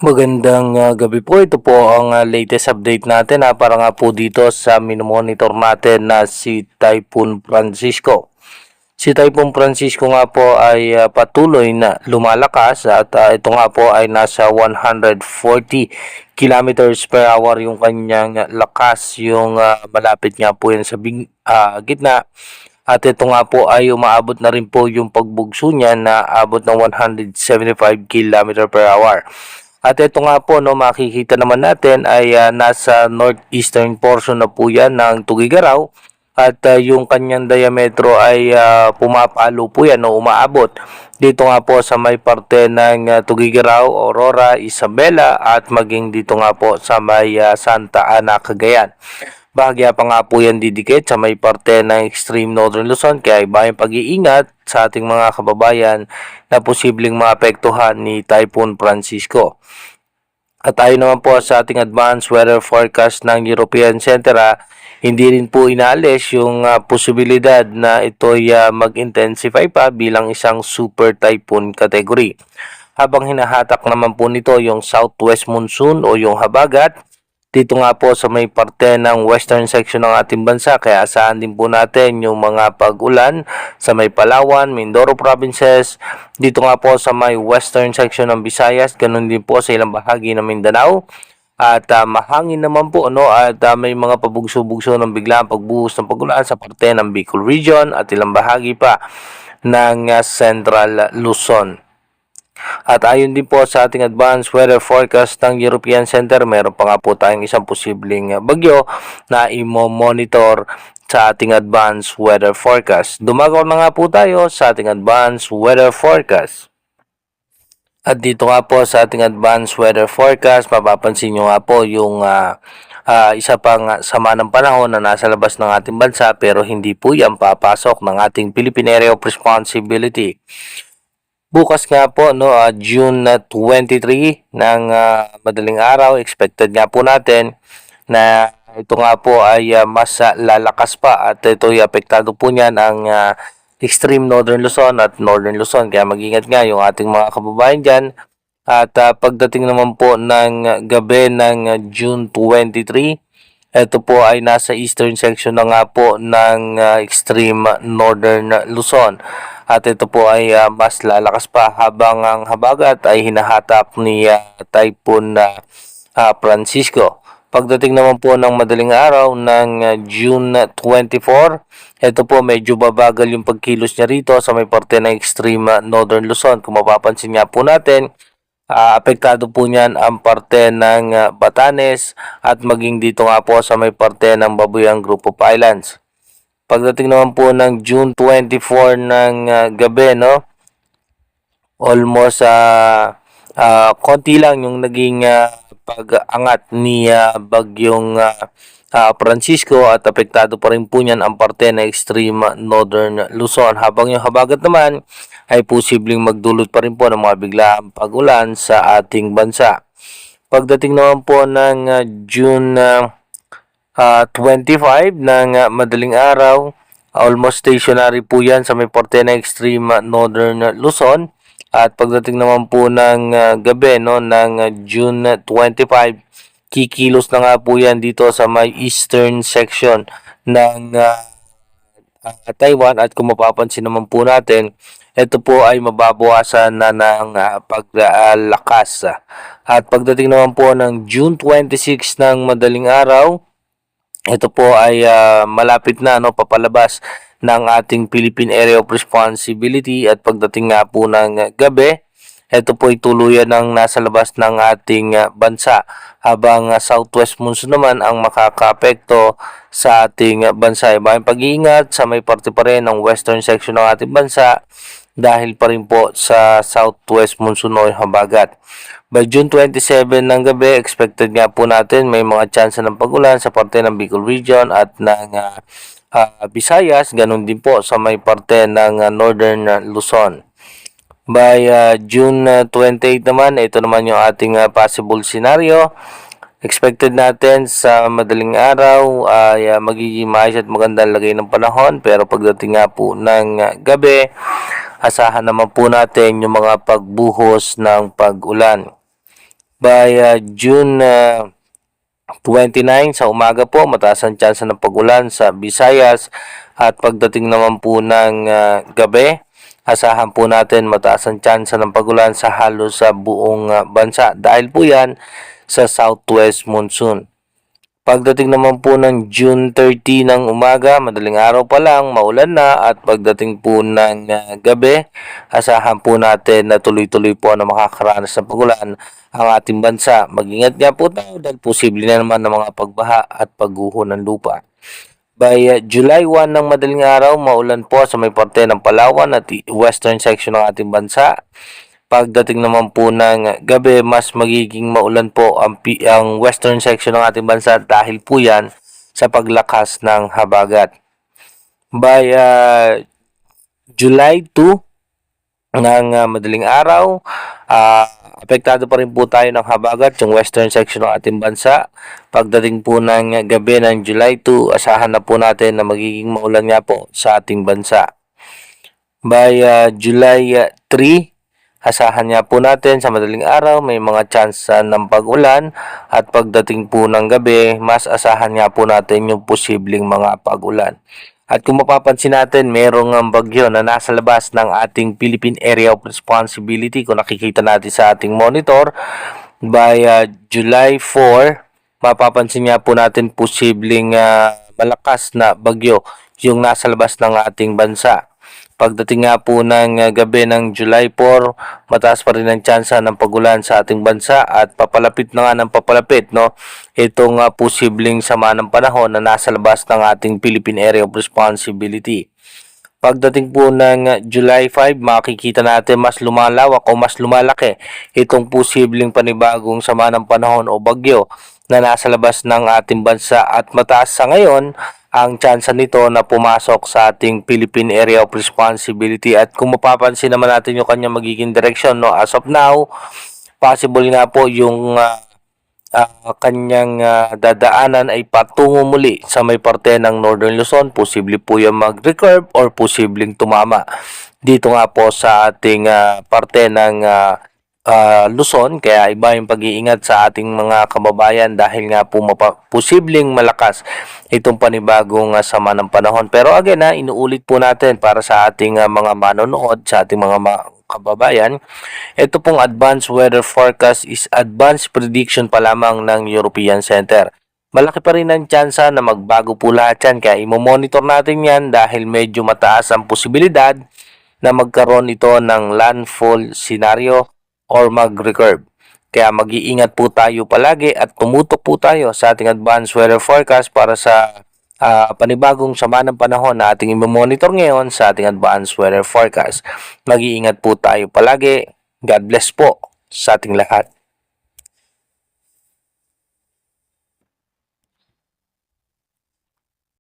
Magandang gabi po. Ito po ang latest update natin para nga po dito sa minomonitor natin na si Typhoon Francisco. Si Typhoon Francisco nga po ay patuloy na lumalakas at ito nga po ay nasa 140 kilometers per hour yung kanyang lakas, yung malapit nga po yan sa gitna. At ito nga po ay umaabot na rin po yung pagbugso niya na abot ng 175 kilometer per hour. At ito nga po, no, makikita naman natin ay nasa northeastern portion na po yan ng Tugigaraw. At yung kanyang diametro ay pumapalo po yan o umaabot. Dito nga po sa may parte ng Tugigaraw, Aurora, Isabela at maging dito nga po sa may Santa Ana, Cagayan. Bahagya pa nga po yan didikit sa may parte ng extreme northern Luzon, kaya ibayang pag-iingat sa ating mga kababayan na posibleng maapektuhan ni Typhoon Francisco. At tayo naman po sa ating advanced weather forecast ng European Center, hindi rin po inaalis yung posibilidad na ito'y mag-intensify pa bilang isang super typhoon category. Habang hinahatak naman po nito yung southwest monsoon o yung habagat, dito nga po sa may parte ng western section ng ating bansa, kaya asahan din po natin yung mga pag-ulan sa may Palawan, Mindoro provinces, dito nga po sa may western section ng Visayas, ganun din po sa ilang bahagi ng Mindanao. At mahangin naman po, no, at may mga pabugso-bugso ng biglang pagbuhos ng pag-ulan sa parte ng Bicol region at ilang bahagi pa ng Central Luzon. At ayon din po sa ating advanced weather forecast ng European Center, meron pa nga po tayong isang posibleng bagyo na imo-monitor sa ating advanced weather forecast. Dumagaw na nga po tayo sa ating advanced weather forecast. At dito nga po sa ating advanced weather forecast, mapapansin nyo nga po yung isa pang sama ng panahon na nasa labas ng ating bansa, pero hindi po yan papasok ng ating Philippine Area of Responsibility. Bukas nga po, no, June 23 ng madaling araw, expected nga po natin na ito nga po ay mas lalakas pa at ito'y apektado po niyan ang extreme northern Luzon at northern Luzon. Kaya mag-ingat nga yung ating mga kababayan dyan. At pagdating naman po ng gabi ng June 23, ito po ay nasa eastern section na nga po ng extreme northern Luzon. At ito po ay mas lalakas pa habang ang habagat ay hinahatak ni Typhoon Francisco. Pagdating naman po ng madaling araw ng June 24, ito po medyo babagal yung pagkilos niya rito sa may parte ng extreme northern Luzon. Kung mapapansin nga po natin, apektado po niyan ang parte ng Batanes at maging dito nga po sa may parte ng Babuyang Group of Islands. Pagdating naman po ng June 24 ng gabi, no, almost konti lang yung naging pag-angat ni bagyong Francisco at apektado pa rin po niyan ang parte ng extreme northern Luzon. Habang yung habagat naman ay posibleng magdulot pa rin po ng mga biglaang pag-ulan sa ating bansa. Pagdating naman po ng June 25 ng madaling araw, almost stationary po yan sa may parte ng extreme northern Luzon. At pagdating naman po ng gabi, no, ng June 25, kikilos na nga po yan dito sa may eastern section ng Taiwan. At kung mapapansin naman po natin, ito po ay mababawasan na ng paglakas. At pagdating naman po ng June 26 ng madaling araw, ito po ay malapit na, no, papalabas ng ating Philippine Area of Responsibility. At pagdating nga po ng gabi, ito po ay tuluyan ng nasa labas ng ating bansa, habang southwest monsoon naman ang makakaapekto sa ating bansa. Ibayang pag-iingat sa may parte pa rin ng western section ng ating bansa dahil pa rin po sa southwest monsoon o habagat. By June 27 ng gabi, expected nga po natin may mga chance ng pag-ulan sa parte ng Bicol region at ng Visayas, ganun din po sa may parte ng northern Luzon. By June 28 naman, ito naman yung ating possible scenario. Expected natin sa madaling araw ay magiging maayos at magandang lagay ng panahon, pero pagdating nga po ng gabi, asahan naman po natin yung mga pagbuhos ng pag-ulan. By June 29 sa umaga po, mataas ang tsansa ng pag-ulan sa Visayas at pagdating naman po ng gabi, asahan po natin mataas ang tsansa ng pag-ulan sa halos sa buong bansa dahil po yan sa southwest monsoon. Pagdating naman po ng June 30 ng umaga, madaling araw pa lang, maulan na at pagdating po ng gabi, asahan po natin na tuloy-tuloy po na makakaranas ng pagulan ang ating bansa. Mag-ingat nga po tayo dahil posible na naman ng mga pagbaha at pagguho ng lupa. By July 1 ng madaling araw, maulan po sa may parte ng Palawan at western section ng ating bansa. Pagdating naman po ng gabi, mas magiging maulan po ang western section ng ating bansa dahil po yan sa paglakas ng habagat. By July 2 ng madaling araw, apektado pa rin po tayo ng habagat yung western section ng ating bansa. Pagdating po ng gabi ng July 2, asahan na po natin na magiging maulan nga po sa ating bansa. By July 3, asahan nga po natin sa madaling araw may mga chance ng pag-ulan at pagdating po ng gabi, mas asahan nga po natin yung posibleng mga pag-ulan. At kung mapapansin natin, merong bagyo na nasa labas ng ating Philippine Area of Responsibility. Kung nakikita natin sa ating monitor, by July 4, mapapansin nga po natin posibleng malakas na bagyo yung nasa labas ng ating bansa. Pagdating nga po ng gabi ng July 4, mataas pa rin ang tsansa ng pagulan sa ating bansa at papalapit na nga ng papalapit itong posibleng sama ng panahon na nasa labas ng ating Philippine Area of Responsibility. Pagdating po ng July 5, makikita natin mas lumalawak o mas lumalaki itong posibleng panibagong sama ng panahon o bagyo na nasa labas ng ating bansa at mataas sa ngayon ang tsansa nito na pumasok sa ating Philippine Area of Responsibility. At kung mapapansin naman natin yung kanyang magiging direksyon, as of now, possible nga po yung kanyang dadaanan ay patungo muli sa may parte ng Northern Luzon. Posible po yung mag-recurve or posibleng tumama dito nga po sa ating parte ng Luzon, kaya iba yung pag-iingat sa ating mga kababayan dahil nga po posibleng malakas itong panibagong sama ng panahon. Pero again, inuulit po natin para sa ating mga manonood, sa ating mga kababayan, ito pong advanced weather forecast is advanced prediction pa lamang ng European Center. Malaki pa rin ang tsansa na magbago po lahat yan, kaya imomonitor natin yan dahil medyo mataas ang posibilidad na magkaroon ito ng landfall scenario or mag-recurve. Kaya mag-iingat po tayo palagi at tumutok po tayo sa ating advanced weather forecast para sa panibagong sama ng panahon na ating i-monitor ngayon sa ating advanced weather forecast. Mag-iingat po tayo palagi. God bless po sa ating lahat.